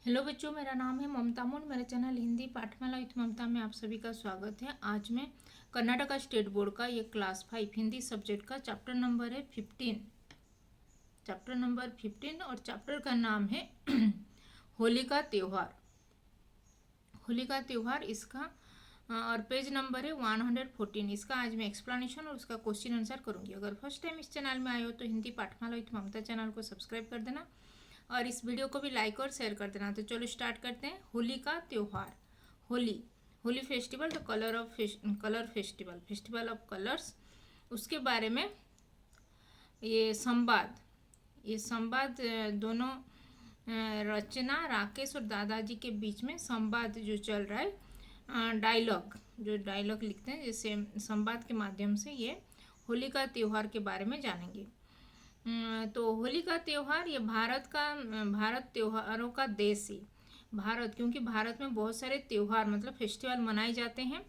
Hello बच्चों, मेरा नाम है ममता मुन। मेरे चैनल हिंदी पाठमाला विथ ममता में आप सभी का स्वागत है। आज मैं कर्नाटका स्टेट बोर्ड का ये क्लास 5 हिंदी सब्जेक्ट का चैप्टर नंबर है 15 और चैप्टर का नाम है होली का त्यौहार। होली का त्यौहार इसका और पेज नंबर है 114। इसका आज मैं एक्सप्लेनेशन और उसका क्वेश्चन आंसर करूंगी। अगर फर्स्ट टाइम इस चैनल में आए हो तो हिंदी पाठमाला विथ ममता चैनल को सब्सक्राइब कर देना और इस वीडियो को भी लाइक और शेयर कर देना। तो चलो स्टार्ट करते हैं। होली का त्यौहार। Holi Holi festival, the colour festival of colours. उसके बारे में ये संवाद दोनों रचना राकेश और दादाजी के बीच में संवाद जो चल रहा है, डायलॉग लिखते हैं, जैसे संवाद के माध्यम से ये होली का त्यौहार के बारे में जानेंगे। तो होली का त्यौहार ये भारत त्योहारों का देश है। भारत, क्योंकि भारत में बहुत सारे त्यौहार मतलब फेस्टिवल मनाए जाते हैं।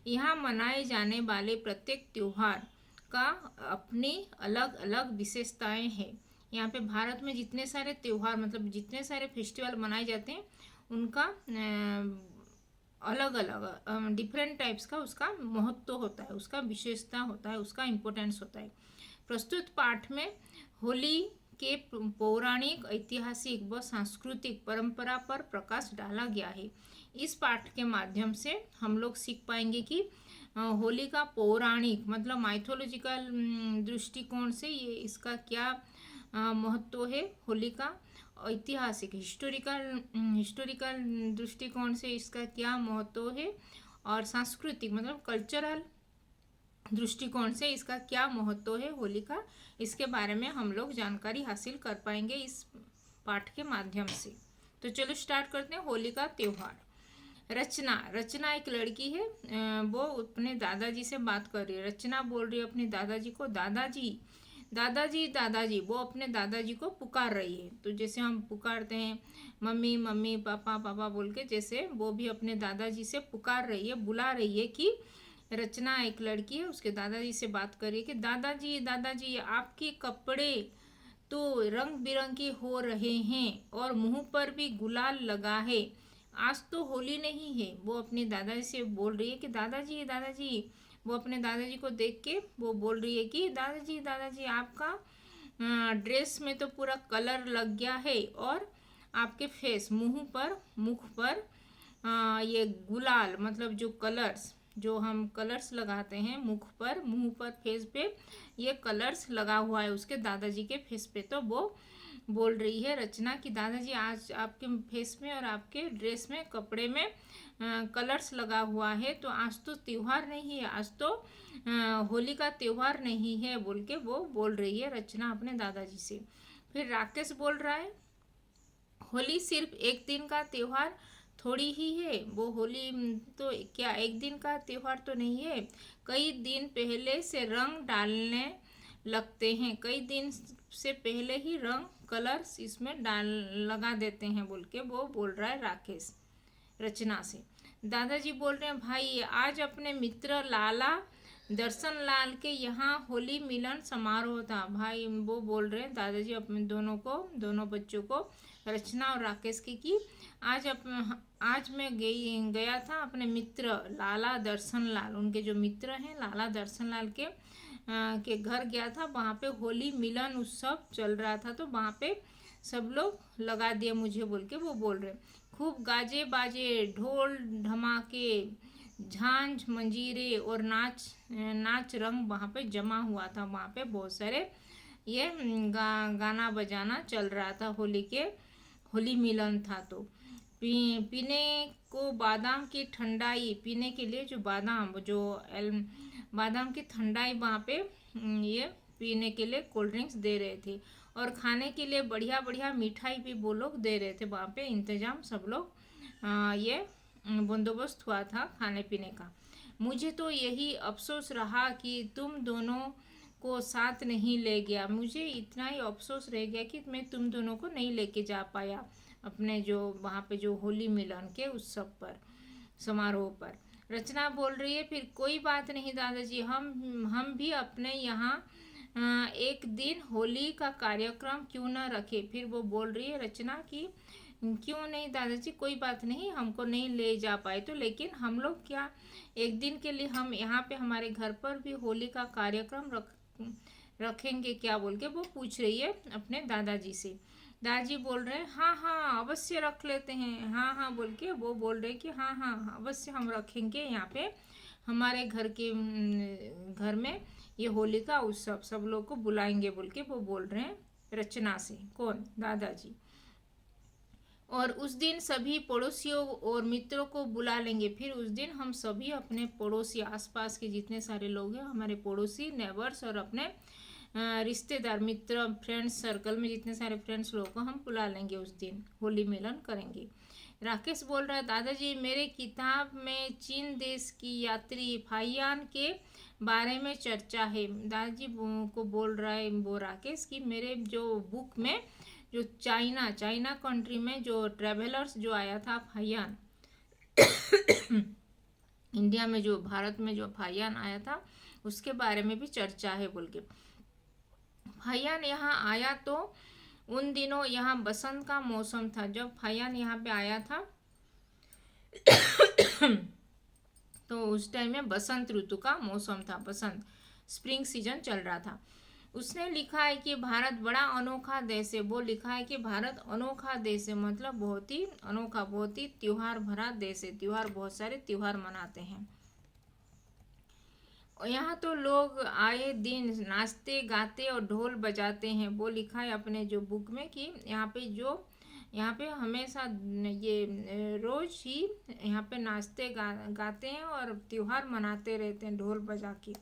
यहाँ मनाए जाने वाले प्रत्येक त्यौहार का अपनी अलग अलग विशेषताएं हैं। यहाँ पे भारत में जितने सारे त्यौहार मतलब जितने सारे फेस्टिवल मनाए जाते हैं उनका अलग अलग डिफरेंट टाइप्स का उसका महत्व होता है, उसका विशेषता होता है, उसका इम्पोर्टेंस होता है। प्रस्तुत पाठ में होली के पौराणिक, ऐतिहासिक व सांस्कृतिक परंपरा पर प्रकाश डाला गया है। इस पाठ के माध्यम से हम लोग सीख पाएंगे कि होली का पौराणिक मतलब माइथोलॉजिकल दृष्टिकोण से ये इसका क्या महत्व है। होली का ऐतिहासिक हिस्टोरिकल दृष्टिकोण से इसका क्या महत्व है, और सांस्कृतिक मतलब कल्चरल दृष्टिकोण से इसका क्या महत्व है होली का, इसके बारे में हम लोग जानकारी हासिल कर पाएंगे इस पाठ के माध्यम से। तो चलो स्टार्ट करते हैं। होली का त्यौहार। रचना एक लड़की है, वो अपने दादाजी से बात कर रही है। रचना बोल रही है अपने दादाजी को, दादाजी दादाजी दादाजी। वो अपने दादाजी को पुकार रही है। तो जैसे हम पुकारते हैं मम्मी मम्मी पापा पापा बोल के, जैसे वो भी अपने दादाजी से पुकार रही है, बुला रही है कि रचना एक लड़की है, उसके दादाजी से बात कर रही है कि दादाजी दादाजी आपके कपड़े तो रंग बिरंगे हो रहे हैं और मुंह पर भी गुलाल लगा है। आज तो होली नहीं है। वो अपने दादाजी से बोल रही है कि दादाजी दादाजी। वो अपने दादाजी को देख के वो बोल रही है कि दादाजी दादाजी आपका ड्रेस में तो पूरा कलर लग गया है और आपके मुख पर ये गुलाल मतलब जो हम कलर्स लगाते हैं मुंह पर फेस पे ये कलर्स लगा हुआ है उसके दादाजी के फेस पे। तो वो बोल रही है रचना कि दादाजी आज आपके फेस में और आपके ड्रेस में कपड़े में कलर्स लगा हुआ है, तो आज तो त्यौहार नहीं है, आज तो होली का त्यौहार नहीं है बोल के वो बोल रही है रचना अपने दादाजी से। फिर राकेश बोल रहा है होली सिर्फ एक दिन का त्यौहार थोड़ी ही है। वो होली तो क्या एक दिन का त्यौहार तो नहीं है, कई दिन पहले से रंग डालने लगते हैं, कई दिन से पहले ही रंग कलर्स इसमें लगा देते हैं बोल के वो बोल रहा है राकेश रचना से। दादाजी बोल रहे हैं भाई आज अपने मित्र लाला दर्शन लाल के यहाँ होली मिलन समारोह था। भाई वो बोल रहे हैं दादाजी अपने दोनों बच्चों को, रचना और राकेश की कि आज मैं गया था अपने मित्र लाला दर्शन लाल, उनके जो मित्र हैं लाला दर्शन लाल के घर गया था। वहाँ पे होली मिलन उत्सव चल रहा था, तो वहाँ पे सब लोग लगा दिए मुझे बोल के वो बोल रहे। खूब गाजे बाजे ढोल धमाके झांझ मंजीरे और नाच रंग वहाँ पे जमा हुआ था। वहाँ पे बहुत सारे ये गाना बजाना चल रहा था, होली मिलन था। तो पीने को बादाम की ठंडाई, पीने के लिए जो बादाम की ठंडाई वहाँ पे ये पीने के लिए कोल्ड ड्रिंक्स दे रहे थे, और खाने के लिए बढ़िया बढ़िया मिठाई भी वो लोग दे रहे थे। वहाँ पे इंतजाम सब लोग ये बंदोबस्त हुआ था खाने पीने का। मुझे तो यही अफसोस रहा कि तुम दोनों को साथ नहीं ले गया। मुझे इतना ही अफसोस रह गया कि मैं तुम दोनों को नहीं लेके जा पाया अपने जो वहाँ पे जो होली मिलन के उत्सव पर समारोह पर। रचना बोल रही है फिर कोई बात नहीं दादाजी, हम भी अपने यहाँ एक दिन होली का कार्यक्रम क्यों ना रखे। फिर वो बोल रही है रचना की क्यों नहीं दादाजी, कोई बात नहीं, हमको नहीं ले जा पाए तो, लेकिन हम लोग क्या एक दिन के लिए हम यहाँ पे हमारे घर पर भी होली का कार्यक्रम रखेंगे क्या, बोल के वो पूछ रही है अपने दादाजी से। दादाजी बोल रहे हैं हाँ हाँ अवश्य रख लेते हैं, हाँ हाँ बोल के वो बोल रहे हैं कि हाँ हाँ अवश्य हम रखेंगे यहाँ पे हमारे घर के घर में ये होली का उत्सव, सब लोग को बुलाएंगे बोल के वो बोल रहे हैं रचना से। कौन? दादाजी। और उस दिन सभी पड़ोसियों और मित्रों को बुला लेंगे। फिर उस दिन हम सभी अपने पड़ोसी, आसपास के जितने सारे लोग हैं हमारे पड़ोसी, नेबर्स और अपने रिश्तेदार, मित्र, फ्रेंड्स सर्कल में जितने सारे फ्रेंड्स लोगों को हम बुला लेंगे, उस दिन होली मिलन करेंगे। राकेश बोल रहा है दादाजी मेरे किताब में चीन देश की यात्री फाइयान के बारे में चर्चा है। दादाजी को बोल रहा है वो राकेश कि मेरे जो बुक में जो चाइना कंट्री में जो ट्रेवलर्स जो आया था फाइयान इंडिया में जो भारत में जो फाइयान आया था उसके बारे में भी चर्चा है बोल के। फाइयान यहाँ आया तो उन दिनों यहाँ बसंत का मौसम था। जब फाइयान यहाँ पे आया था तो उस टाइम में बसंत ऋतु का मौसम था, बसंत स्प्रिंग सीजन चल रहा था। उसने लिखा है कि भारत बड़ा अनोखा देश है। वो लिखा है कि भारत अनोखा देश है, मतलब बहुत ही अनोखा, बहुत ही त्योहार भरा देश है, त्योहार बहुत सारे त्योहार मनाते हैं। और यहाँ तो लोग आए दिन नाचते गाते और ढोल बजाते हैं। वो लिखा है अपने जो बुक में कि यहाँ पे हमेशा ये रोज ही यहाँ पे नाचते गाते हैं और त्योहार मनाते रहते हैं ढोल बजा के।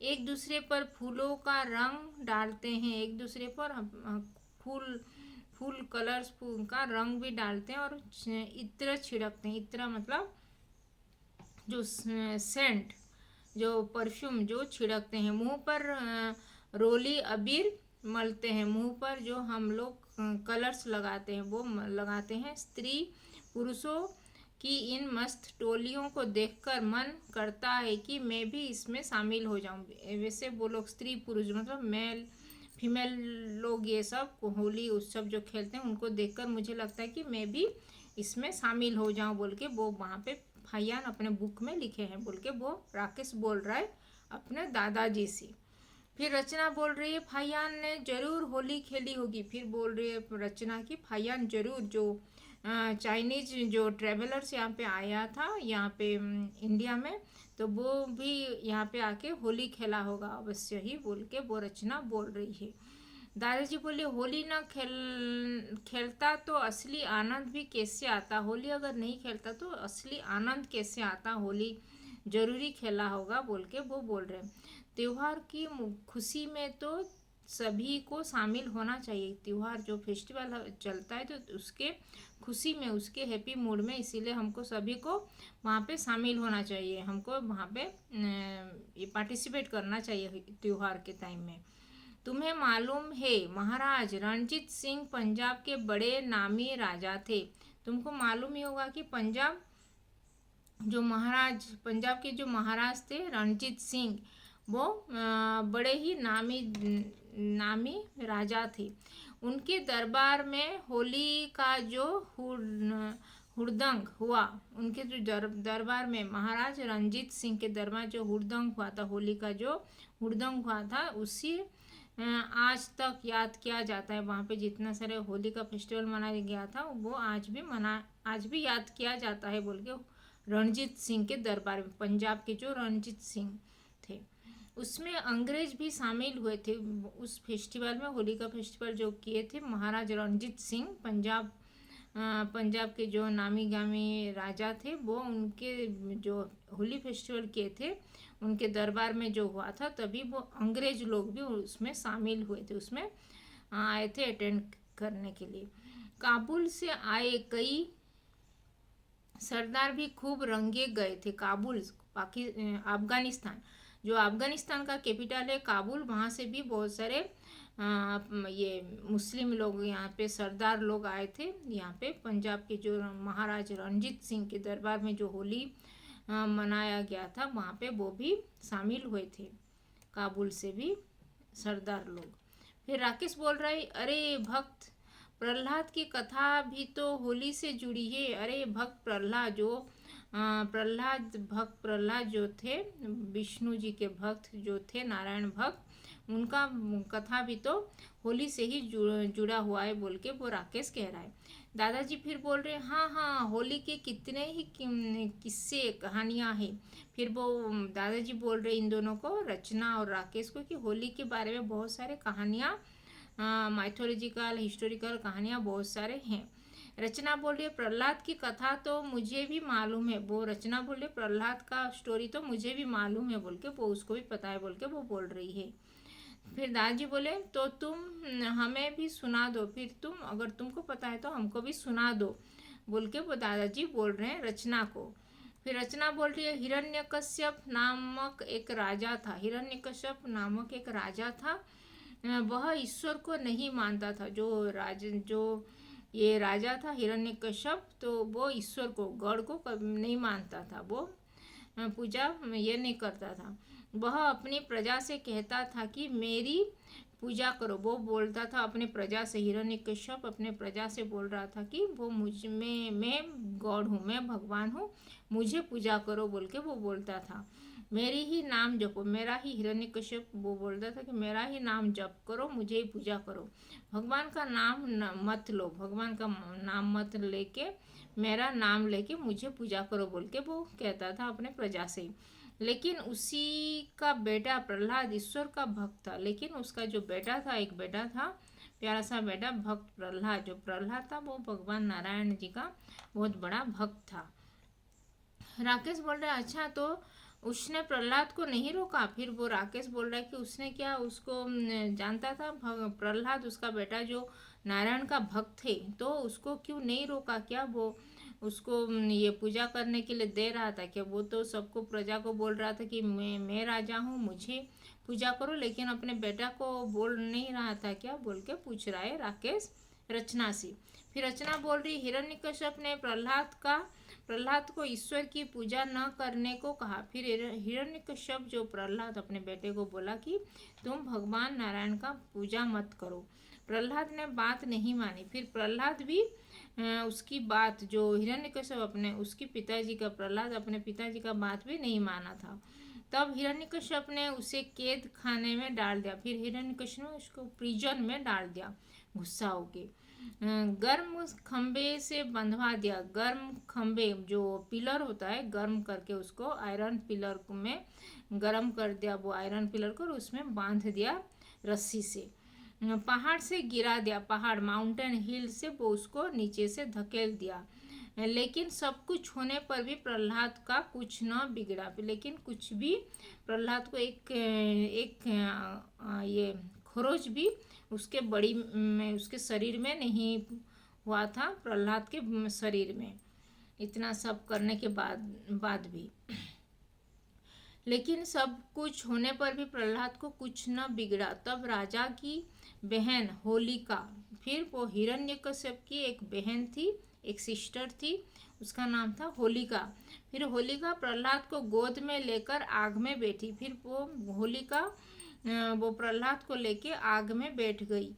एक दूसरे पर फूलों का रंग डालते हैं, एक दूसरे पर फूल कलर्स का रंग भी डालते हैं और इत्र छिड़कते हैं। इत्र मतलब जो सेंट, जो परफ्यूम जो छिड़कते हैं। मुंह पर रोली अबीर मलते हैं, मुंह पर जो हम लोग कलर्स लगाते हैं वो लगाते हैं। स्त्री पुरुषों की इन मस्त टोलियों को देखकर मन करता है कि मैं भी इसमें शामिल हो जाऊं। वैसे वो लोग स्त्री पुरुष मतलब मेल फीमेल लोग ये सब होली उत्सव जो खेलते हैं उनको देखकर मुझे लगता है कि मैं भी इसमें शामिल हो जाऊं बोल के वो वहाँ पे फाइयान अपने बुक में लिखे हैं बोल के वो राकेश बोल रहा है अपने दादाजी से। फिर रचना बोल रही है फाइयान ने जरूर होली खेली होगी। फिर बोल रही है रचना की फाइयान जरूर जो चाइनीज जो ट्रेवलर्स यहाँ पे आया था यहाँ पे इंडिया में, तो वो भी यहाँ पे आके होली खेला होगा अवश्य ही बोल के वो रचना बोल रही है। दादाजी बोले होली ना खेलता तो असली आनंद भी कैसे आता। होली अगर नहीं खेलता तो असली आनंद कैसे आता, होली जरूरी खेला होगा बोल के वो बोल रहे हैं। त्योहार की खुशी में तो सभी को शामिल होना चाहिए। त्योहार जो फेस्टिवल चलता है तो उसके खुशी में, उसके हैप्पी मूड में, इसीलिए हमको सभी को वहाँ पे शामिल होना चाहिए, हमको वहाँ पे ये पार्टिसिपेट करना चाहिए त्योहार के टाइम में। तुम्हें मालूम है महाराज रणजीत सिंह पंजाब के बड़े नामी राजा थे। तुमको मालूम ही होगा कि पंजाब के जो महाराज थे रणजीत सिंह वो बड़े ही नामी राजा थे। उनके दरबार में होली का जो हुड़दंग हुआ, उनके जो दरबार में महाराज रणजीत सिंह के दरबार जो हुड़दंग हुआ था, होली का जो हुड़दंग हुआ था उसी आज तक याद किया जाता है। वहाँ पे जितना सारे होली का फेस्टिवल मनाया गया था वो आज भी याद किया जाता है बोल के रणजीत सिंह के दरबार में। पंजाब के जो रणजीत सिंह थे उसमें अंग्रेज भी शामिल हुए थे उस फेस्टिवल में। होली का फेस्टिवल जो किए थे महाराज रणजीत सिंह पंजाब के जो नामी गामी राजा थे वो उनके जो होली फेस्टिवल किए थे उनके दरबार में जो हुआ था, तभी वो अंग्रेज लोग भी उसमें शामिल हुए थे, उसमें आए थे अटेंड करने के लिए। काबुल से आए कई सरदार भी खूब रंगे गए थे। काबुल अफगानिस्तान, जो अफगानिस्तान का कैपिटल है काबुल, वहाँ से भी बहुत सारे ये मुस्लिम लोग यहाँ पे सरदार लोग आए थे। यहाँ पे पंजाब के जो महाराज रणजीत सिंह के दरबार में जो होली मनाया गया था वहाँ पे वो भी शामिल हुए थे, काबुल से भी सरदार लोग। फिर राकेश बोल रहा है, अरे भक्त प्रहलाद की कथा भी तो होली से जुड़ी है। अरे भक्त प्रहलाद भक्त प्रहलाद जो थे, विष्णु जी के भक्त जो थे, नारायण भक्त, उनका कथा भी तो होली से ही जुड़ा हुआ है बोल के वो राकेश कह रहा है। दादाजी फिर बोल रहे हैं, हाँ हाँ, होली के कितने ही किस्से कहानियाँ हैं। फिर वो दादाजी बोल रहे इन दोनों को, रचना और राकेश को, कि होली के बारे में बहुत सारे कहानियाँ, माइथोलॉजिकल हिस्टोरिकल कहानियाँ बहुत सारे हैं। रचना बोल रही है, प्रहलाद की कथा तो मुझे भी मालूम है। वो रचना बोल रही, प्रहलाद का स्टोरी तो मुझे भी मालूम है बोल के, वो उसको भी पता है बोल के वो बोल रही है। फिर दादाजी बोले, तो तुम हमें भी सुना दो, फिर तुम अगर तुमको पता है तो हमको भी सुना दो बोल के वो दादाजी बोल रहे हैं रचना को। फिर रचना बोल रही है, हिरण्यकश्यप नामक एक राजा था। हिरण्यकश्यप नामक एक राजा था, वह ईश्वर को नहीं मानता था। जो ये राजा था हिरण्यकश्यप, तो वो ईश्वर को, गॉड को नहीं मानता था, वो पूजा ये नहीं करता था। वह अपनी प्रजा से कहता था कि मेरी पूजा करो। वो बोलता था अपने प्रजा से, हिरण्यकश्यप अपने प्रजा से बोल रहा था कि वो मैं गॉड हूँ, मैं भगवान हूँ, मुझे पूजा करो बोल के वो बोलता था। मेरी ही नाम जपो, मेरा ही, हिरण्यकश्यप वो बोलता था कि मेरा ही नाम जप करो, मुझे ही पूजा करो, भगवान का नाम मत लो, भगवान का नाम मत लेके मेरा नाम लेके मुझे पूजा करो बोल के वो कहता था अपने प्रजा से। लेकिन उसी का बेटा प्रहलाद ईश्वर का भक्त था। लेकिन उसका जो बेटा था, एक बेटा था, प्यारा सा बेटा भक्त प्रहलाद, जो प्रहलाद था वो भगवान नारायण जी का बहुत बड़ा भक्त था। राकेश बोल रहा है, अच्छा तो उसने प्रहलाद को नहीं रोका। फिर वो राकेश बोल रहा है कि उसने क्या, उसको जानता था प्रहलाद उसका बेटा जो नारायण का भक्त थे, तो उसको क्यों नहीं रोका? क्या वो उसको ये पूजा करने के लिए दे रहा था क्या? वो तो सबको, प्रजा को बोल रहा था कि मैं राजा हूँ, मुझे पूजा करो, लेकिन अपने बेटा को बोल नहीं रहा था क्या बोल के पूछ रहा है राकेश रचना से। फिर रचना बोल रही, हिरण्यकश्यप ने प्रहलाद को ईश्वर की पूजा न करने को कहा। फिर हिरण्यकश्यप जो प्रहलाद अपने बेटे को बोला कि तुम भगवान नारायण का पूजा मत करो। प्रहलाद ने बात नहीं मानी। फिर प्रहलाद भी उसकी बात, जो हिरण्यकश्यप अपने उसके पिताजी का, प्रहलाद अपने पिताजी का बात भी नहीं माना था। तब हिरण्यकश्यप ने उसे कैद खाने में डाल दिया। फिर हिरण्यकश्यप ने उसको प्रिजन में डाल दिया गुस्सा होके। गर्म खंबे से बंधवा दिया। गर्म खंबे जो पिलर होता है, गर्म करके उसको आयरन पिलर में गर्म कर दिया, वो आयरन पिलर को उसमें बांध दिया रस्सी से। पहाड़ से गिरा दिया, पहाड़ माउंटेन हिल से वो उसको नीचे से धकेल दिया। लेकिन सब कुछ होने पर भी प्रहलाद का कुछ न बिगड़ा। लेकिन कुछ भी प्रहलाद को एक ये खरोच भी उसके बड़ी में, उसके शरीर में नहीं हुआ था, प्रहलाद के शरीर में, इतना सब करने के बाद भी। लेकिन सब कुछ होने पर भी प्रहलाद को कुछ न बिगड़ा। तब राजा की बहन होलिका, फिर वो हिरण्यकश्यप की एक बहन थी, एक सिस्टर थी, उसका नाम था होलिका। फिर होलिका प्रहलाद को गोद में लेकर आग में बैठी। फिर वो होलिका वो प्रहलाद को लेके आग में बैठ गई।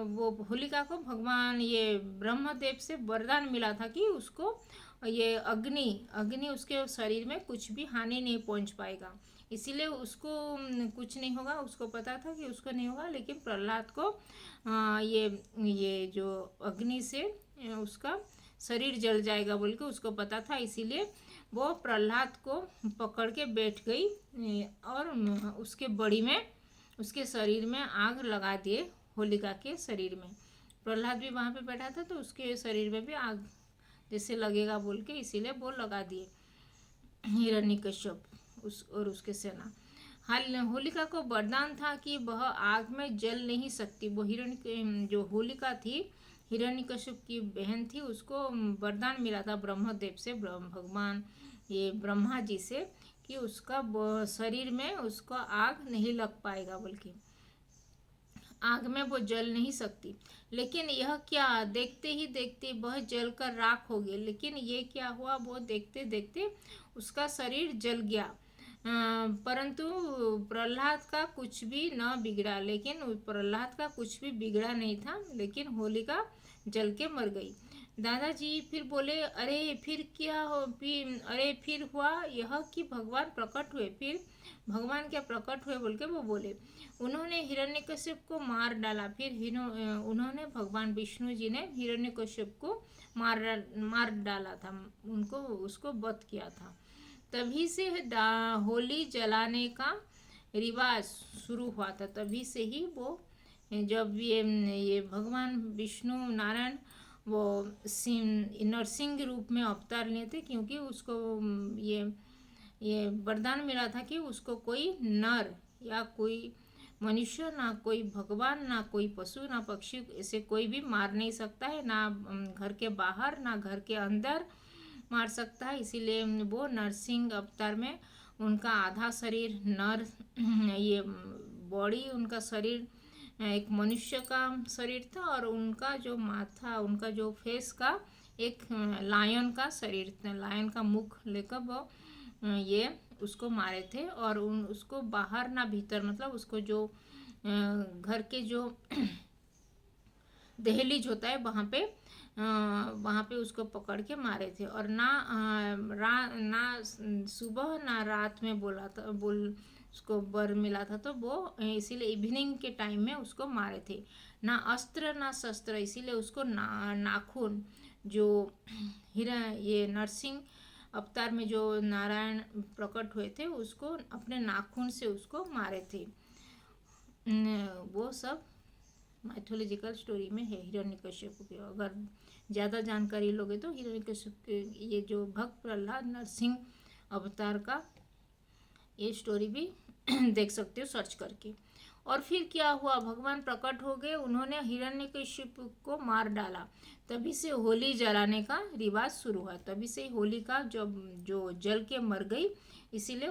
वो होलिका को भगवान ये ब्रह्मदेव से वरदान मिला था कि उसको ये अग्नि उसके शरीर में कुछ भी हानि नहीं पहुंच पाएगा, इसीलिए उसको कुछ नहीं होगा। उसको पता था कि उसको नहीं होगा, लेकिन प्रहलाद को ये जो अग्नि से उसका शरीर जल जाएगा बोल के उसको पता था, इसीलिए वो प्रहलाद को पकड़ के बैठ गई और उसके बड़ी में, उसके शरीर में आग लगा दिए, होलिका के शरीर में। प्रहलाद भी वहाँ पे बैठा था तो उसके शरीर में भी आग जैसे लगेगा बोल के इसीलिए वो लगा दिए हिरण्यकश्यप और उसके सेना। होलिका को वरदान था कि वह आग में जल नहीं सकती। वो जो होलिका थी, हिरण्यकश्यप की बहन थी, उसको वरदान मिला था ब्रह्मदेव से, भगवान ये ब्रह्मा जी से, कि उसका शरीर में उसको आग नहीं लग पाएगा बोल के, आग में वो जल नहीं सकती। लेकिन यह क्या, देखते ही देखते वह जलकर राख हो गई। लेकिन ये क्या हुआ, वो देखते देखते उसका शरीर जल गया। परंतु प्रहलाद का कुछ भी न बिगड़ा, लेकिन प्रहलाद का कुछ भी बिगड़ा नहीं था, लेकिन होलिका जल के मर गई। दादाजी फिर बोले, अरे फिर क्या हो, अरे फिर हुआ यह कि भगवान प्रकट हुए। फिर भगवान क्या प्रकट हुए बोल के वो बोले, उन्होंने हिरण्यकश्यप को मार डाला। फिर उन्होंने भगवान विष्णु जी ने हिरण्यकश्यप को मार डाला था, उनको उसको वध किया था। तभी से होली जलाने का रिवाज शुरू हुआ था। तभी से ही वो, जब ये भगवान विष्णु नारायण वो नरसिंह रूप में अवतार लिए थे, क्योंकि उसको ये वरदान मिला था कि उसको कोई नर या कोई मनुष्य, ना कोई भगवान, ना कोई पशु, ना पक्षी, ऐसे कोई भी मार नहीं सकता है, ना घर के बाहर ना घर के अंदर मार सकता है। इसीलिए वो नरसिंह अवतार में उनका आधा शरीर नर, ये बॉडी, उनका शरीर एक मनुष्य का शरीर था, और उनका जो माथा, उनका जो फेस का एक लायन का शरीर था, लायन का मुख लेकर वो ये उसको मारे थे। और उसको बाहर ना भीतर, मतलब उसको जो घर के जो दहलीज होता है वहाँ पे उसको पकड़ के मारे थे। और ना सुबह ना रात में बोला था, उसको वर मिला था, तो वो इसीलिए इवनिंग के टाइम में उसको मारे थे। ना अस्त्र ना शस्त्र, इसीलिए उसको नाखून जो ये नरसिंह अवतार में जो नारायण प्रकट हुए थे, उसको अपने नाखून से उसको मारे थे। वो सब माइथोलॉजिकल स्टोरी में है हिरण्यकश्यप की। अगर ज़्यादा जानकारी लोगे तो हिरण्यकश्यप के ये जो भक्त प्रहलाद नरसिंह अवतार का ये स्टोरी भी देख सकते हो सर्च करके। और फिर क्या हुआ, भगवान प्रकट हो गए, उन्होंने हिरण्यकश्यप को मार डाला। तभी से होली जलाने का रिवाज शुरू हुआ। तभी से होली का जो जल के मर गई, इसीलिए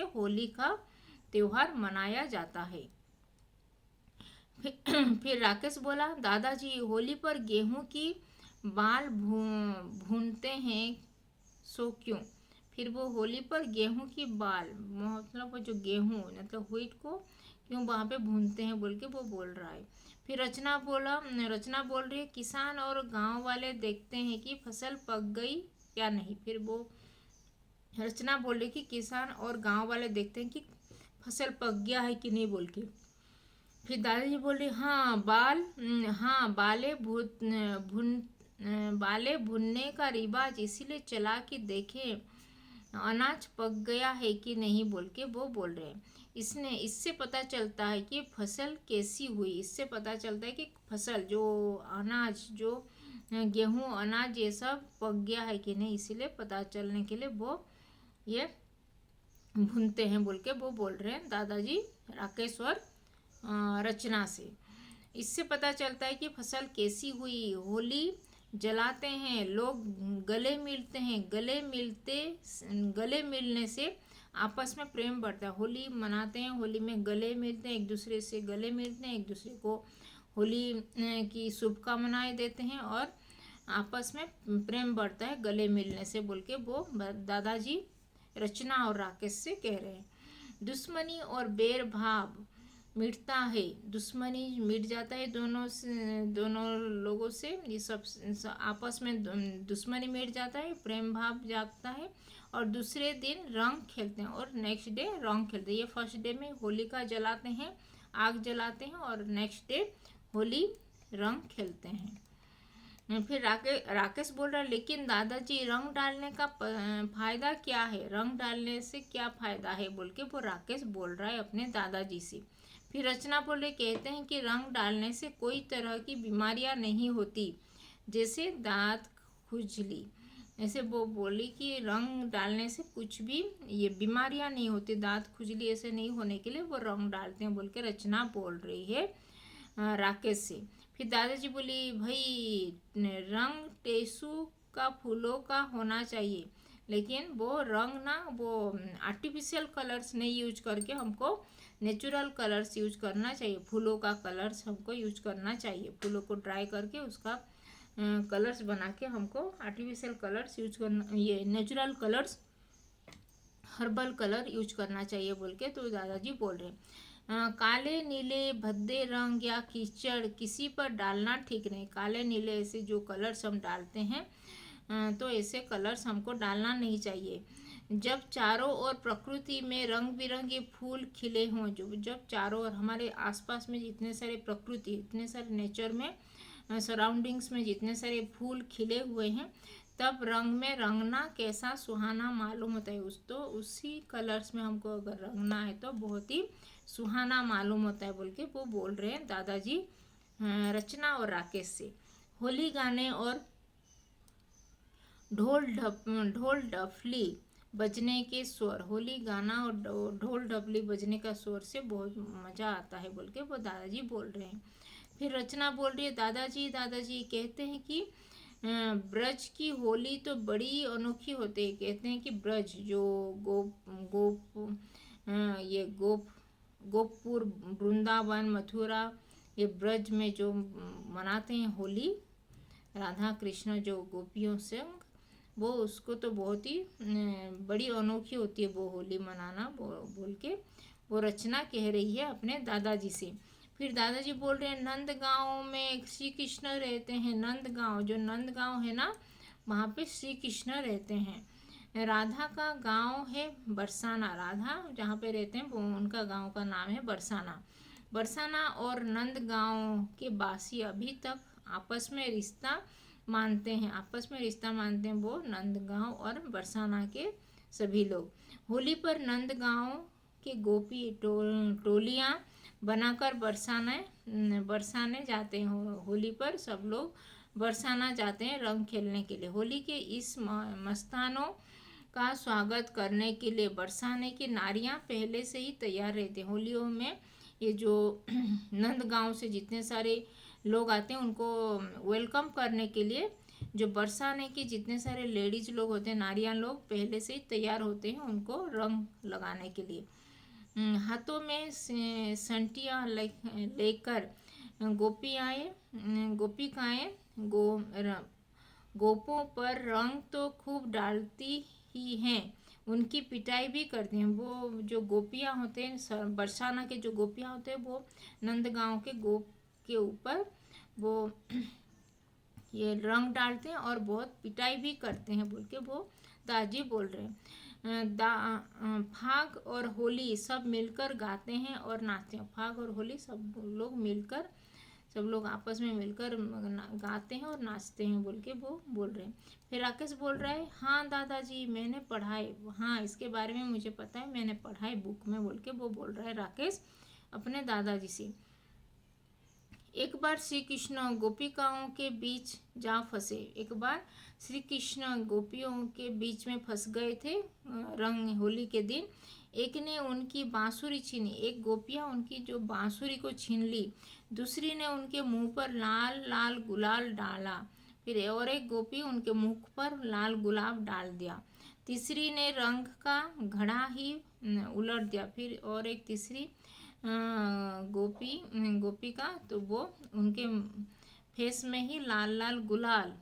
होली का त्योहार मनाया जाता है। फिर राकेश बोला, दादाजी होली पर गेहूं की बाल भूनते हैं, सो क्यों? फिर वो होली पर गेहूं की बाल, मतलब वो जो गेहूं मतलब व्हीट को क्यों वहाँ पे भूनते हैं बोल के वो बोल रहा है। फिर रचना बोल रही है, किसान और गांव वाले देखते हैं कि फसल पक गई या नहीं। फिर वो रचना बोल रही कि किसान और गांव वाले देखते हैं कि फसल पक गया है कि नहीं बोल के। फिर दादाजी बोल रहे, हाँ बाले भुनने का रिवाज इसीलिए चला कि देखें अनाज पक गया है कि नहीं बोल के वो बोल रहे हैं। इससे पता चलता है कि फसल कैसी हुई। इससे पता चलता है कि फसल जो अनाज, जो गेहूं अनाज ये सब पक गया है कि नहीं, इसीलिए पता चलने के लिए वो ये भूनते हैं बोल के वो बोल रहे हैं दादाजी राकेश और रचना से। इससे पता चलता है कि फसल कैसी हुई। होली जलाते हैं, लोग गले मिलते हैं, गले मिलने से आपस में प्रेम बढ़ता है। होली मनाते हैं, होली में गले मिलते हैं, एक दूसरे से गले मिलते हैं, एक दूसरे को होली की शुभकामनाएं देते हैं, और आपस में प्रेम बढ़ता है गले मिलने से बोल के वो दादाजी रचना और राकेश से कह रहे हैं। दुश्मनी और बैर भाव मिटता है, दुश्मनी मिट जाता है दोनों लोगों से, ये सब आपस में दुश्मनी मिट जाता है, प्रेम भाव जागता है। और दूसरे दिन रंग खेलते हैं, और नेक्स्ट डे रंग खेलते हैं। ये फर्स्ट डे में होलिका जलाते हैं, आग जलाते हैं, और नेक्स्ट डे होली रंग खेलते हैं। फिर राकेश बोल रहा है, लेकिन दादाजी रंग डालने का फायदा क्या है? रंग डालने से क्या फायदा है बोल के वो राकेश बोल रहा है अपने दादाजी से। फिर रचना बोल रहे, कहते हैं कि रंग डालने से कोई तरह की बीमारियां नहीं होती, जैसे दांत खुजली। ऐसे वो बोली कि रंग डालने से कुछ भी ये बीमारियां नहीं होती, दांत खुजली ऐसे नहीं होने के लिए वो रंग डालते हैं बोल के रचना बोल रही है राकेश से। फिर दादाजी बोली, भाई रंग टेसू का फूलों का होना चाहिए, लेकिन वो रंग ना वो आर्टिफिशियल कलर्स नहीं यूज करके हमको नेचुरल कलर्स यूज करना चाहिए। फूलों का कलर्स हमको यूज करना चाहिए, फूलों को ड्राई करके उसका कलर्स बना के हमको आर्टिफिशियल कलर्स यूज करना, ये natural colours herbal colour use करना चाहिए बोल के तो दादाजी बोल रहे हैं। काले नीले भद्दे रंग या कीचड़ किसी पर डालना ठीक नहीं। काले नीले ऐसे जो कलर्स हम डालते हैं तो ऐसे कलर्स हमको डालना नहीं चाहिए। जब चारों ओर प्रकृति में रंग बिरंगे फूल खिले हों, जो जब चारों ओर हमारे आसपास में जितने सारे प्रकृति, इतने सारे नेचर में सराउंडिंग्स में जितने सारे फूल खिले हुए हैं, तब रंग में रंगना कैसा सुहाना मालूम होता है। उसी कलर्स में हमको अगर रंगना है तो बहुत ही सुहाना मालूम होता है बोल के वो बोल रहे हैं दादाजी रचना और राकेश से। होली गाने और ढोल डफली बजने के स्वर, होली गाना और ढोल डफली बजने का स्वर से बहुत मज़ा आता है बोल के वो दादाजी बोल रहे हैं। फिर रचना बोल रही है, दादाजी दादाजी कहते हैं कि ब्रज की होली तो बड़ी अनोखी होती है। कहते हैं कि ब्रज जो ये गोपपुर, वृंदावन, मथुरा, ये ब्रज में जो मनाते हैं होली, राधा कृष्ण जो गोपियों से, वो उसको तो बहुत ही बड़ी अनोखी होती है वो होली मनाना बोल के वो रचना कह रही है अपने दादाजी से। फिर दादाजी बोल रहे हैं, नंद गांव में श्री कृष्ण रहते हैं। नंद गांव, जो नंद गांव है ना, वहाँ पे श्री कृष्ण रहते हैं। राधा का गांव है बरसाना। राधा जहाँ पे रहते हैं वो उनका गांव का नाम है बरसाना। बरसाना और नंद गांव के बासी अभी तक आपस में रिश्ता मानते हैं। आपस में रिश्ता मानते हैं वो नंदगांव और बरसाना के सभी लोग। होली पर नंदगांव के गोपी टोलियां बनाकर बरसाने जाते हैं। होली पर सब लोग बरसाना जाते हैं रंग खेलने के लिए। होली के इस मस्तानों का स्वागत करने के लिए बरसाने की नारियां पहले से ही तैयार रहती हैं। होलियों में ये जो नंदगांव से जितने सारे लोग आते हैं उनको वेलकम करने के लिए जो बरसाने की जितने सारे लेडीज लोग होते हैं, नारियां लोग पहले से ही तैयार होते हैं उनको रंग लगाने के लिए। हाथों में संटियाँ लेकर गोपिकाएं गोपों पर रंग तो खूब डालती ही हैं, उनकी पिटाई भी करते हैं। वो जो गोपियाँ होते हैं, बरसाना के जो गोपियाँ होते हैं, वो नंदगांव के गोप के ऊपर वो ये रंग डालते हैं और बहुत पिटाई भी करते हैं बोल के वो दादाजी बोल रहे हैं। फाग और होली सब मिलकर गाते हैं और नाचते हैं। फाग और होली सब लोग आपस में मिलकर गाते हैं और नाचते हैं बोल के वो बोल रहे हैं। फिर राकेश बोल रहा है, हाँ दादाजी मैंने पढ़ा है, हाँ इसके बारे में मुझे पता है, मैंने पढ़ा है बुक में बोल के वो बोल रहा है राकेश अपने दादाजी से। एक बार श्री कृष्ण गोपिकाओं के बीच जा फंसे। एक बार श्री कृष्ण गोपियों के बीच में फंस गए थे रंग होली के दिन। एक ने उनकी बांसुरी छीनी, एक गोपियाँ उनकी जो बांसुरी को छीन ली। दूसरी ने उनके मुंह पर लाल लाल गुलाल डाला। फिर और एक गोपी उनके मुख पर लाल गुलाब डाल दिया। तीसरी ने रंग का घड़ा ही उलट दिया। फिर और एक तीसरी गोपिका तो वो उनके फेस में ही लाल लाल गुलाल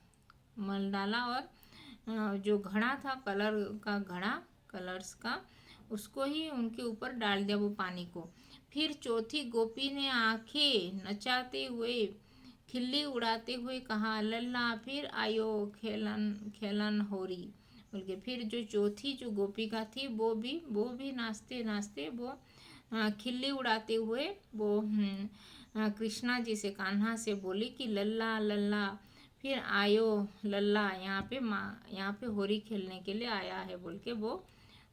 मल डाला और जो घड़ा था कलर्स का उसको ही उनके ऊपर डाल दिया वो पानी को। फिर चौथी गोपी ने आंखें नचाते हुए खिल्ली उड़ाते हुए कहा, लल्ला फिर आयो खेलन खेलन होरी बोल के। फिर जो चौथी जो गोपिका थी वो भी नाचते नाचते वो खिल्ली उड़ाते हुए वो कृष्णा जी से, कान्हा से बोली कि लल्ला लल्ला फिर आयो लल्ला, यहाँ पे होली खेलने के लिए आया है बोल के वो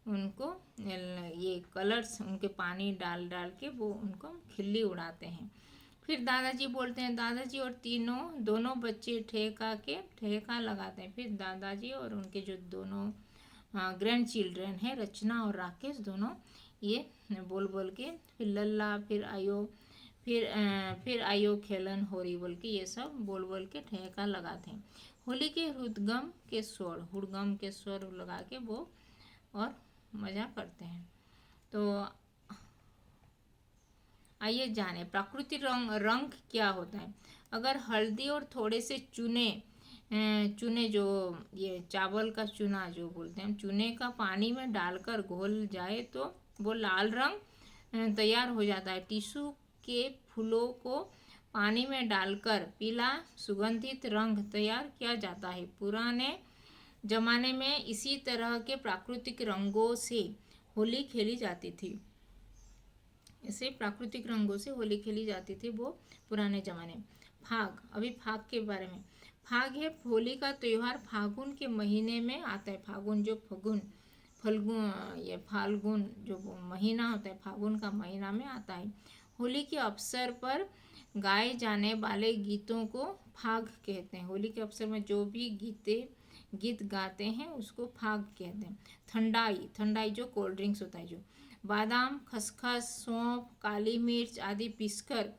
उनको ये कलर्स उनके पानी डाल डाल के वो उनको खिल्ली उड़ाते हैं। फिर दादाजी बोलते हैं, दादाजी और दोनों बच्चे ठेका लगाते हैं। फिर दादाजी और उनके जो दोनों ग्रैंड चिल्ड्रन हैं, रचना और राकेश, दोनों ये बोल के फिर लल्ला फिर आयो खेलन होरी बोल के ये सब बोल के ठेका लगाते हैं। होली के हुड़दंग के स्वर लगा के वो और मज़ा करते हैं। तो आइए जाने प्राकृतिक रंग क्या होता है। अगर हल्दी और थोड़े से चूने चूने जो ये चावल का चूना जो बोलते हैं चूने का पानी में डालकर घोल जाए तो वो लाल रंग तैयार हो जाता है। टिश्यू के फूलों को पानी में डालकर पीला सुगंधित रंग तैयार किया जाता है। पुराने जमाने में इसी तरह के प्राकृतिक रंगों से होली खेली जाती थी। इसे प्राकृतिक रंगों से होली खेली जाती थी वो पुराने जमाने में। फाग, अभी फाग के बारे में। फाग है होली का त्यौहार, फागुन के महीने में आता है। फागुन जो फल्गुन ये फाल्गुन जो महीना होता है फागुन का महीना में आता है। होली के अवसर पर गाए जाने वाले गीतों को फाग कहते हैं। होली के अवसर में जो भी गीत गाते हैं उसको फाग कहते हैं। ठंडाई जो कोल्ड ड्रिंक्स होता है जो बादाम खसखस सौंफ काली मिर्च आदि पीसकर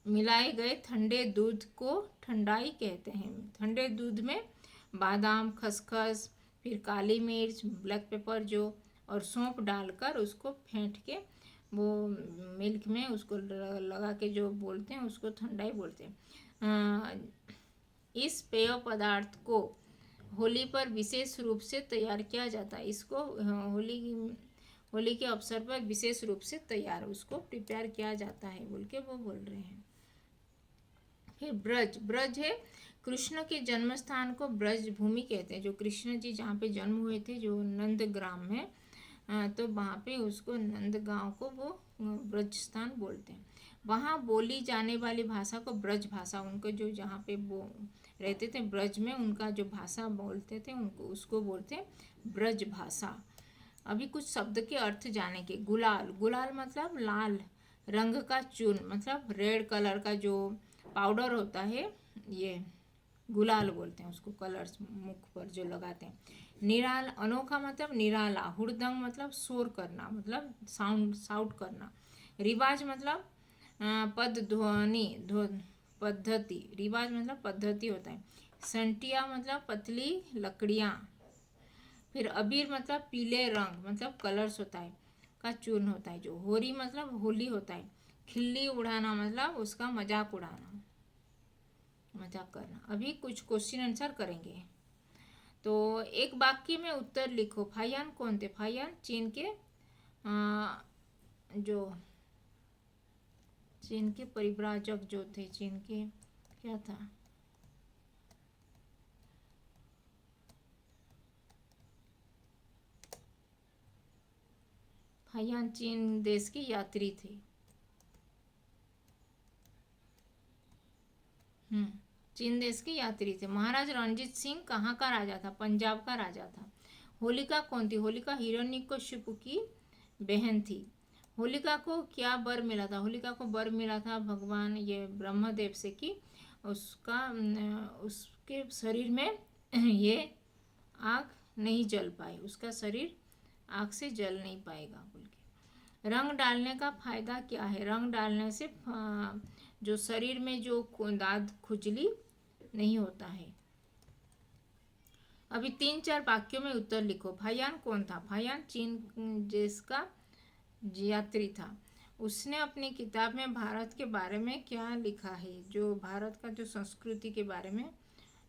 मिलाए गए ठंडे दूध को ठंडाई कहते हैं। ठंडे दूध में बादाम खसखस फिर काली मिर्च ब्लैक पेपर जो और सौंफ डालकर उसको फेंट के वो मिल्क में उसको लगा के जो बोलते हैं उसको ठंडाई बोलते हैं। इस पेय पदार्थ को होली पर विशेष रूप से तैयार किया जाता है। इसको होली के अवसर पर विशेष रूप से तैयार उसको प्रिपेयर किया जाता है बोल के वो बोल रहे हैं। फिर ब्रज है कृष्ण के जन्म स्थान को ब्रज भूमि कहते हैं। जो कृष्ण जी जहाँ पे जन्म हुए थे जो नंदग्राम में, तो वहाँ पे उसको नंदगांव को वो ब्रज स्थान बोलते हैं। वहाँ बोली जाने वाली भाषा को ब्रज भाषा, उनको जो जहाँ पे वो रहते थे ब्रज में उनका जो भाषा बोलते थे उनको उसको बोलते हैं ब्रज भाषा। अभी कुछ शब्द के अर्थ जाने के। गुलाल मतलब लाल रंग का चून, मतलब रेड कलर का जो पाउडर होता है ये गुलाल बोलते हैं उसको, कलर्स मुख पर जो लगाते हैं। निराल अनोखा मतलब निराला। हुड़दंग मतलब शोर करना, मतलब साउट करना। रिवाज मतलब पद ध्वनि पद्धति। रिवाज मतलब पद्धति होता है। संटिया मतलब पतली लकड़ियाँ। फिर अबीर मतलब पीले रंग, मतलब कलर्स होता है का चूर्ण होता है जो। होरी मतलब होली होता है। खिल्ली उड़ाना मतलब उसका मजाक उड़ाना, मजाक करना। अभी कुछ क्वेश्चन आंसर करेंगे। तो एक वाक्य में उत्तर लिखो। फाहियान कौन थे? फाहियान चीन के परिव्राजक जो थे, चीन के क्या था? फाहियान चीन देश के यात्री थे। चीन देश के यात्री थे। महाराज रणजीत सिंह कहाँ का राजा था? पंजाब का राजा था। होलिका कौन थी? होलिका हिरण्यकशिपु की बहन थी। होलिका को क्या वर मिला था? होलिका को वर मिला था भगवान ये ब्रह्मदेव से कि उसके शरीर में ये आग नहीं जल पाए, उसका शरीर आग से जल नहीं पाएगा बोल के। रंग डालने का फायदा क्या है? रंग डालने से जो शरीर में जो दाद खुजली नहीं होता है। अभी 3-4 वाक्यों में उत्तर लिखो। फाहियान कौन था? फाहियान चीन देश का यात्री था। उसने अपनी किताब में भारत के बारे में क्या लिखा है? जो भारत का जो संस्कृति के बारे में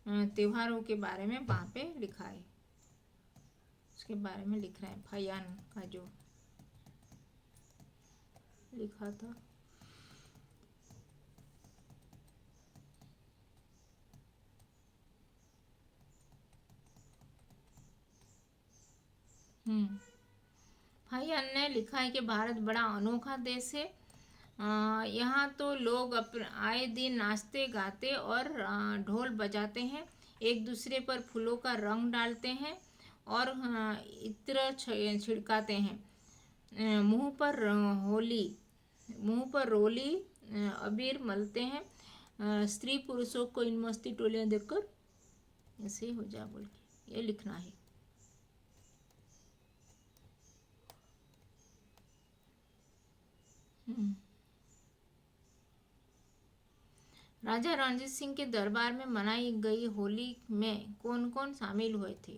त्योहारों के बारे में वहाँ पे लिखा है, उसके बारे में लिख रहा है। फाहियान का जो लिखा था फाहियान ने लिखा है कि भारत बड़ा अनोखा देश है। यहाँ तो लोग आए दिन नाचते गाते और ढोल बजाते हैं, एक दूसरे पर फूलों का रंग डालते हैं और इत्र छिड़काते हैं। मुंह पर रोली अबीर मलते हैं। स्त्री पुरुषों को इन मस्ती टोलियां देखकर ऐसे हो जा बोल के ये लिखना है। राजा रणजीत सिंह के दरबार में मनाई गई होली में कौन कौन शामिल हुए थे?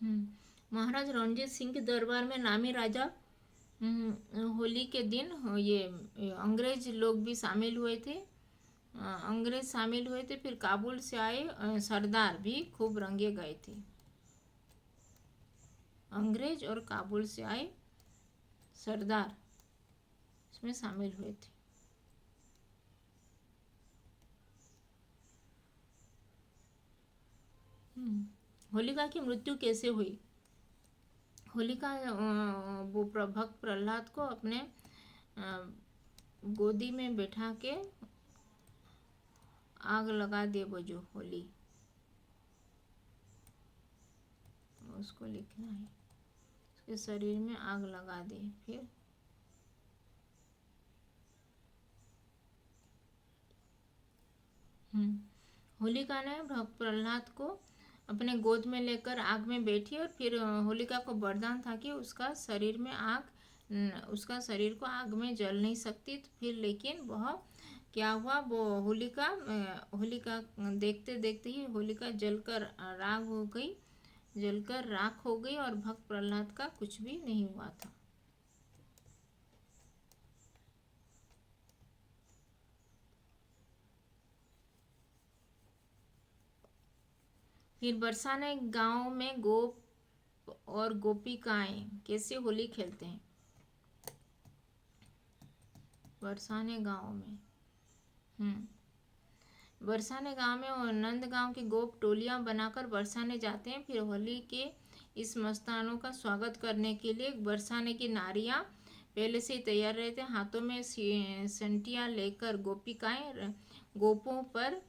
महाराज रणजीत सिंह के दरबार में नामी राजा होली के दिन ये अंग्रेज लोग भी शामिल हुए थे। अंग्रेज शामिल हुए थे। फिर काबुल से आए सरदार भी खूब रंगे गए थे। अंग्रेज और काबुल से आए सरदार इसमें शामिल हुए थे। होलिका की मृत्यु कैसे हुई? होलिका वो भक्त प्रहलाद को अपने गोदी में बैठा के आग लगा दे, वो जो होली, उसको लिखना है। उसके शरीर में आग लगा दे। फिर होलिका ने भक्त प्रहलाद को अपने गोद में लेकर आग में बैठी और फिर होलिका को वरदान था कि उसका शरीर को आग में जल नहीं सकती। तो फिर लेकिन वह क्या हुआ, वो होलिका देखते देखते ही होलिका जलकर राख हो गई और भक्त प्रहलाद का कुछ भी नहीं हुआ था। फिर बरसाने गांव में गोप और गोपिकाएं कैसे होली खेलते हैं? बरसाने गांव में बरसाने गांव में और नंद गांव के गोप टोलियां बनाकर बरसाने जाते हैं। फिर होली के इस मस्तानों का स्वागत करने के लिए बरसाने की नारियां पहले से ही तैयार रहते हैं। हाथों में संटियां लेकर गोपिकाएं गोपों पर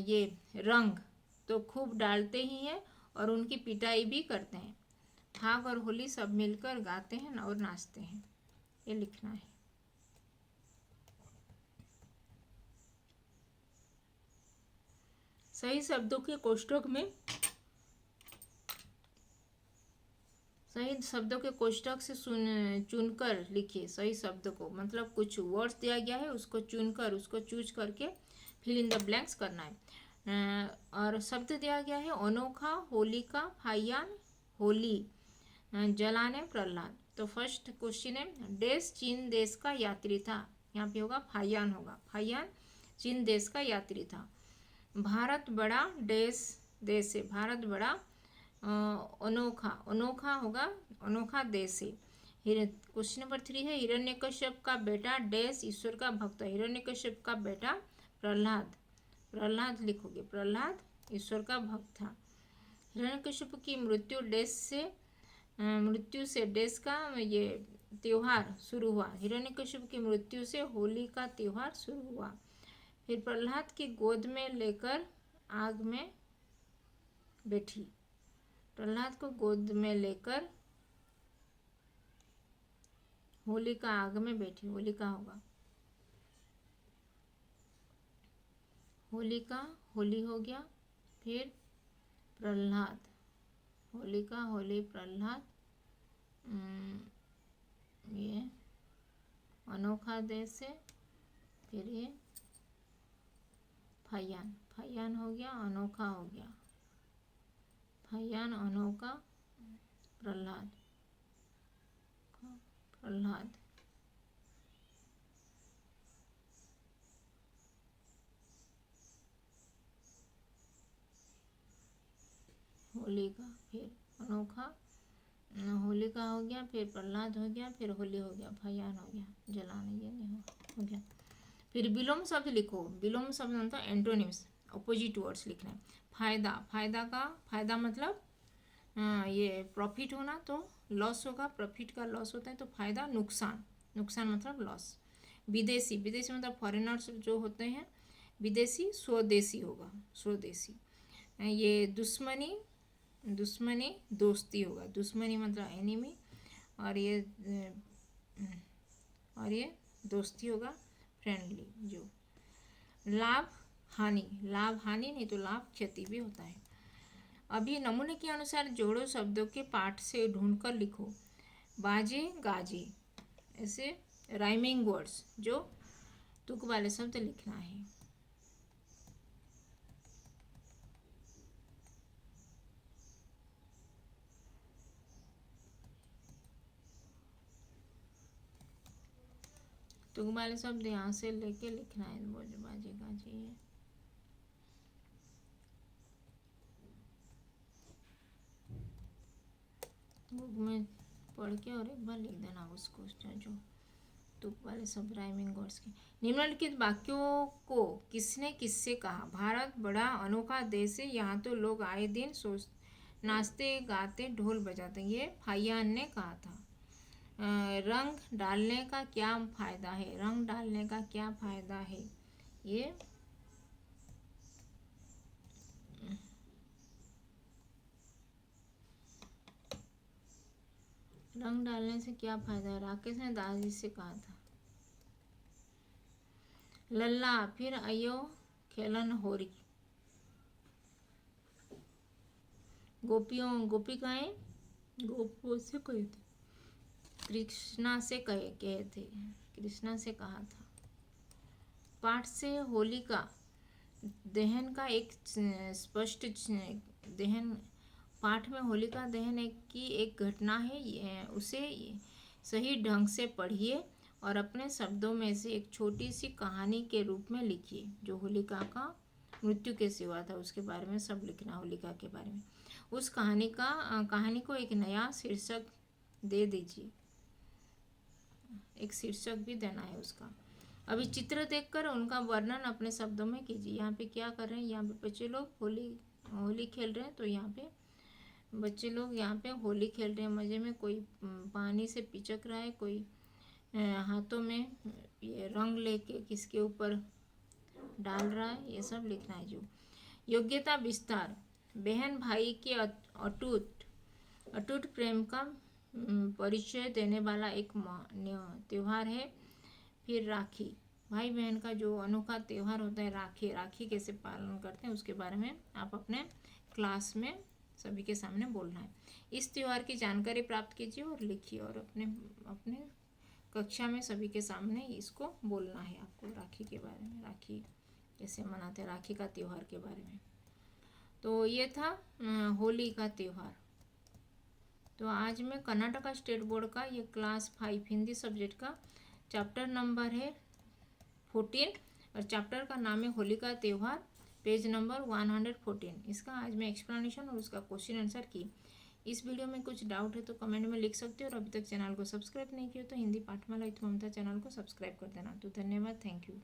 ये रंग तो खूब डालते ही हैं और उनकी पिटाई भी करते हैं। फाग और होली सब मिलकर गाते हैं और नाचते हैं। ये लिखना है। सही शब्दों के कोष्टक से चुनकर लिखिए सही शब्द को। मतलब कुछ वर्ड्स दिया गया है, उसको चुनकर, उसको चूज करके फिल इन द ब्लैंक्स करना है। और शब्द दिया गया है अनोखा, होलिका, फायान, होली, जलाने, प्रहलाद। तो फर्स्ट क्वेश्चन है, देश चीन देश का यात्री था। यहाँ पे होगा फायान, होगा फायान चीन देश का यात्री था। भारत बड़ा देश है। भारत बड़ा अनोखा होगा, अनोखा देश है। क्वेश्चन नंबर 3 है, हिरण्यकश्यप का बेटा देश ईश्वर का भक्त। हिरण्यकश्यप का बेटा प्रहलाद लिखोगे। प्रहलाद ईश्वर का भक्त था। हिरण्यकश्यप की मृत्यु से देश का ये त्योहार शुरू हुआ। हिरण्यकश्यप की मृत्यु से होली का त्योहार शुरू हुआ। फिर प्रहलाद की गोद में लेकर आग में बैठी। प्रहलाद को गोद में लेकर होलिका आग में बैठी। होलिका होगा, होलिका होली हो गया। फिर प्रहलाद, होलिका होली प्रहलाद, ये अनोखा देश है। फिर ये फायान हो गया, अनोखा हो गया। फायान, अनोखा, प्रहलाद होलिका, फिर अनोखा, होलिका हो गया, फिर प्रहलाद हो गया, फिर होली हो गया, फायान हो गया, जलाना ये नहीं हो गया। फिर विलोम शब्द लिखो। विलोम शब्द मतलब एंटोनिम्स, अपोजिट वर्ड्स लिखना है। फायदा मतलब ये प्रॉफिट होना, तो लॉस होगा। प्रॉफिट का लॉस होता है तो फायदा। नुकसान मतलब लॉस। विदेशी मतलब फॉरेनर्स जो होते हैं विदेशी। स्वदेशी होगा, स्वदेशी। ये दुश्मनी दोस्ती होगा। दुश्मनी मतलब एनिमी, और ये दोस्ती होगा, फ्रेंडली। जो लाभ हानि नहीं तो लाभ क्षति भी होता है। अभी नमूने के अनुसार जोड़ो शब्दों के पाठ से ढूंढकर लिखो। बाजे गाजे, ऐसे राइमिंग वर्ड्स, जो तुक वाले शब्द लिखना है। तुक वाले शब्द यहाँ से लेके लिखना है, बोझबाजी का चाहिए। बुक में पढ़ के और एक बार लिख देना उसको, जो तुक वाले सब राइमिंग वर्ड्स के। निम्नलिखित वाक्यों को किसने किससे कहा? भारत बड़ा अनोखा देश है, यहाँ तो लोग आए दिन नाचते गाते ढोल बजाते। ये फाइयान ने कहा था। रंग डालने का क्या फायदा है? रंग डालने का क्या फायदा है? ये रंग डालने से क्या फायदा है? राकेश ने दादाजी से कहा था। लल्ला फिर आयो खेलन होरी। गोपियों गोपिकाएं गोपियों से कहे थे। कृष्णा से कहे थे, कृष्णा से कहा था। पाठ से होलिका दहन का एक स्पष्ट दहन, पाठ में होलिका दहन की एक घटना है, उसे सही ढंग से पढ़िए और अपने शब्दों में से एक छोटी सी कहानी के रूप में लिखिए। जो होलिका का मृत्यु कैसे हुआ था उसके बारे में सब लिखना, होलिका के बारे में। उस कहानी को एक नया शीर्षक दे दीजिए, एक शीर्षक भी देना है उसका। अभी चित्र देखकर उनका वर्णन अपने शब्दों में कीजिए। यहाँ पे क्या कर रहे हैं? यहाँ पे बच्चे लोग होली खेल रहे हैं। तो यहाँ पे बच्चे लोग यहाँ पे होली खेल रहे हैं मज़े में। कोई पानी से पिचक रहा है, कोई हाथों में ये रंग लेके किसके ऊपर डाल रहा है, ये सब लिखना है। जो योग्यता विस्तार, बहन भाई के अटूट प्रेम का परिचय देने वाला एक त्यौहार है। फिर राखी, भाई बहन का जो अनोखा त्यौहार होता है राखी, राखी कैसे पालन करते हैं उसके बारे में आप अपने क्लास में सभी के सामने बोलना है। इस त्यौहार की जानकारी प्राप्त कीजिए और लिखिए और अपने कक्षा में सभी के सामने इसको बोलना है आपको, राखी के बारे में, राखी कैसे मनाते हैं, राखी का त्यौहार के बारे में। तो ये था होली का त्यौहार। तो आज मैं कर्नाटका स्टेट बोर्ड का ये क्लास 5 हिंदी सब्जेक्ट का चैप्टर नंबर है 14 और चैप्टर का नाम है होली का त्यौहार, पेज नंबर 114। इसका आज मैं एक्सप्लेनेशन और उसका क्वेश्चन आंसर की। इस वीडियो में कुछ डाउट है तो कमेंट में लिख सकते हो और अभी तक चैनल को सब्सक्राइब नहीं किया तो हिंदी पाठमाला इति ममता चैनल को सब्सक्राइब कर देना। तो धन्यवाद, थैंक यू।